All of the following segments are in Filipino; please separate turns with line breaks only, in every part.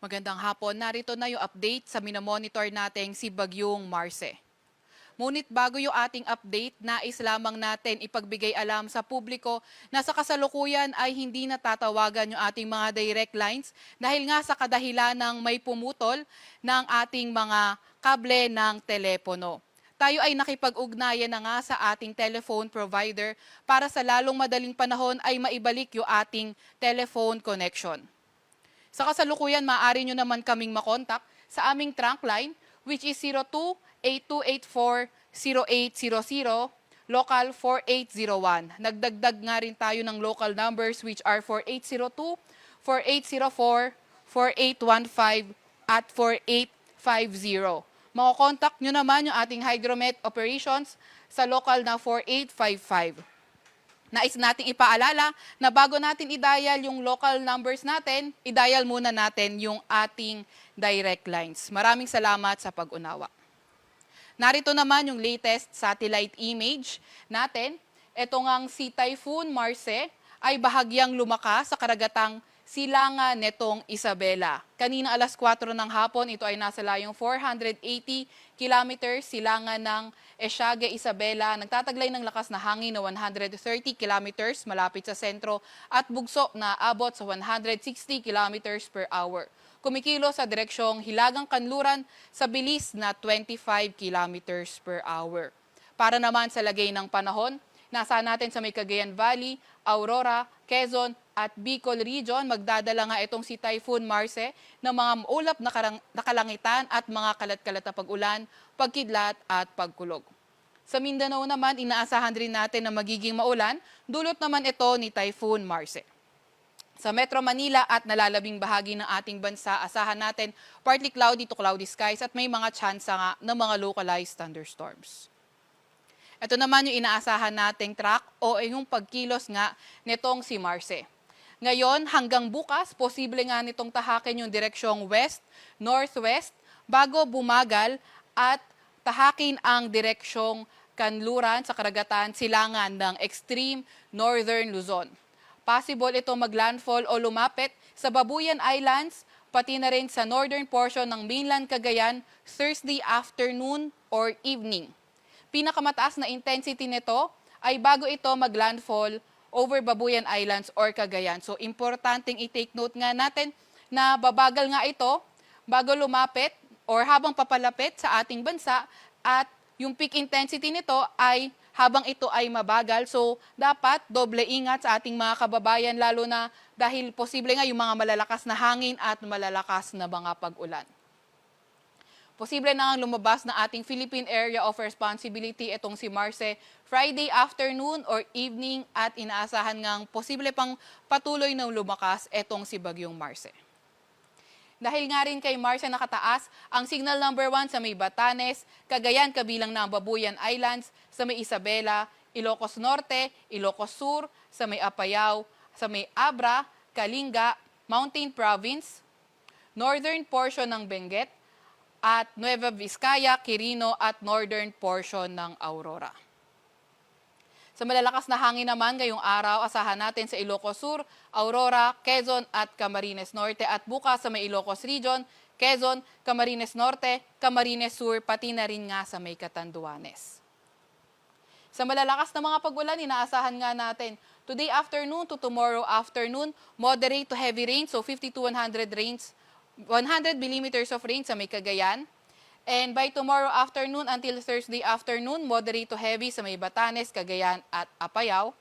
Magandang hapon. Narito na yung update sa minomonitor nating si Bagyong Marce. Ngunit bago yung ating update, nais lamang natin ipagbigay alam sa publiko na sa kasalukuyan ay hindi natatawagan yung ating mga direct lines dahil nga sa kadahilan ng may pumutol ng ating mga kable ng telepono. Tayo ay nakipag-ugnayan na nga sa ating telephone provider para sa lalong madaling panahon ay maibalik yung ating telephone connection. Sa kasalukuyan, maaari nyo naman kaming makontak sa aming trunk line which is 02-8284-0800, local 4801. Nagdagdag nga rin tayo ng local numbers which are 4802, 4804, 4815 at 4850. Makokontak nyo naman yung ating Hydromet operations sa local na 4855. Nais nating ipaalala na bago natin i-dial yung local numbers natin, i-dial muna natin yung ating direct lines. Maraming salamat sa pag-unawa. Narito naman yung latest satellite image natin. Ito ngang si Typhoon Marce ay bahagyang lumakas sa karagatang silangan netong Isabela. Kanina alas 4 ng hapon, ito ay nasa layong 480 kilometers silangan ng Esiague, Isabela. Nagtataglay ng lakas na hangin na 130 kilometers malapit sa sentro at bugso na abot sa 160 kilometers per hour. Kumikilo sa direksyong Hilagang Kanluran sa bilis na 25 kilometers per hour. Para naman sa lagay ng panahon, nasa natin sa may Cagayan Valley, Aurora, Quezon at Bicol Region. Magdadala nga itong si Typhoon Marce ng mga maulap na kalangitan at mga kalat-kalat na pag-ulan, pagkidlat at pagkulog. Sa Mindanao naman, inaasahan rin natin na magiging maulan, dulot naman ito ni Typhoon Marce. Sa Metro Manila at nalalabing bahagi ng ating bansa, asahan natin partly cloudy to cloudy skies at may mga tsansa nga ng mga localized thunderstorms. Ito naman yung inaasahan nating track o yung pagkilos nga nitong si Marce. Ngayon hanggang bukas, posible nga nitong tahakin yung direksyong west, northwest, bago bumagal at tahakin ang direksyong kanluran sa karagatan silangan ng extreme northern Luzon. Possible ito maglandfall o lumapit sa Babuyan Islands, pati na rin sa northern portion ng mainland Cagayan Thursday afternoon or evening. Pinakamataas na intensity nito ay bago ito maglandfall over Babuyan Islands or Cagayan. So, importanteng i-take note nga natin na babagal nga ito bago lumapit or habang papalapit sa ating bansa at yung peak intensity nito ay habang ito ay mabagal. So, dapat doble ingat sa ating mga kababayan lalo na dahil posible nga yung mga malalakas na hangin at malalakas na mga pag-ulan. Posible na nga lumabas ng ating Philippine Area of Responsibility itong si Marce Friday afternoon or evening at inaasahan ngang posible pang patuloy na lumakas itong si Bagyong Marce. Dahil nga rin kay Marce nakataas ang signal number 1 sa may Batanes, Cagayan kabilang na ang Babuyan Islands, sa may Isabela, Ilocos Norte, Ilocos Sur, sa may Apayao, sa may Abra, Kalinga, Mountain Province, northern portion ng Benguet, at Nueva Vizcaya, Quirino at northern portion ng Aurora. Sa malalakas na hangin naman ngayong araw, asahan natin sa Ilocos Sur, Aurora, Quezon at Camarines Norte at bukas sa may Ilocos Region, Quezon, Camarines Norte, Camarines Sur, pati na rin nga sa may Catanduanes. Sa malalakas na mga pag-ulan, inaasahan nga natin today afternoon to tomorrow afternoon, moderate to heavy rain, so 50 to 100 rains, 100 millimeters of rain sa may Cagayan. And by tomorrow afternoon until Thursday afternoon, moderate to heavy sa may Batanes, Cagayan at Apayao.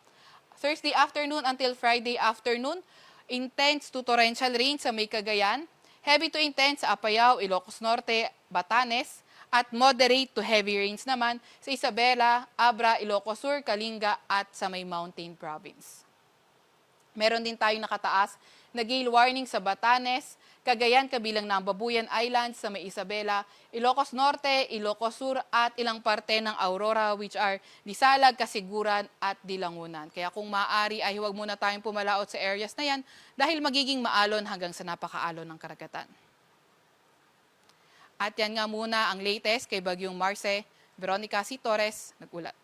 Thursday afternoon until Friday afternoon, intense to torrential rain sa may Cagayan, heavy to intense sa Apayao, Ilocos Norte, Batanes, at moderate to heavy rains naman sa Isabela, Abra, Ilocos Sur, Kalinga at sa may Mountain Province. Meron din tayong nakataas na gale warning sa Batanes, Cagayan kabilang ng Babuyan Islands sa may Isabela, Ilocos Norte, Ilocos Sur at ilang parte ng Aurora which are Disalag, Kasiguran at Dilangunan. Kaya kung maaari ay huwag muna tayong pumalaot sa areas na yan dahil magiging maalon hanggang sa napakaalon ng karagatan. At yan nga muna ang latest kay Bagyong Marce. Veronica C. Torres, nag-ulat.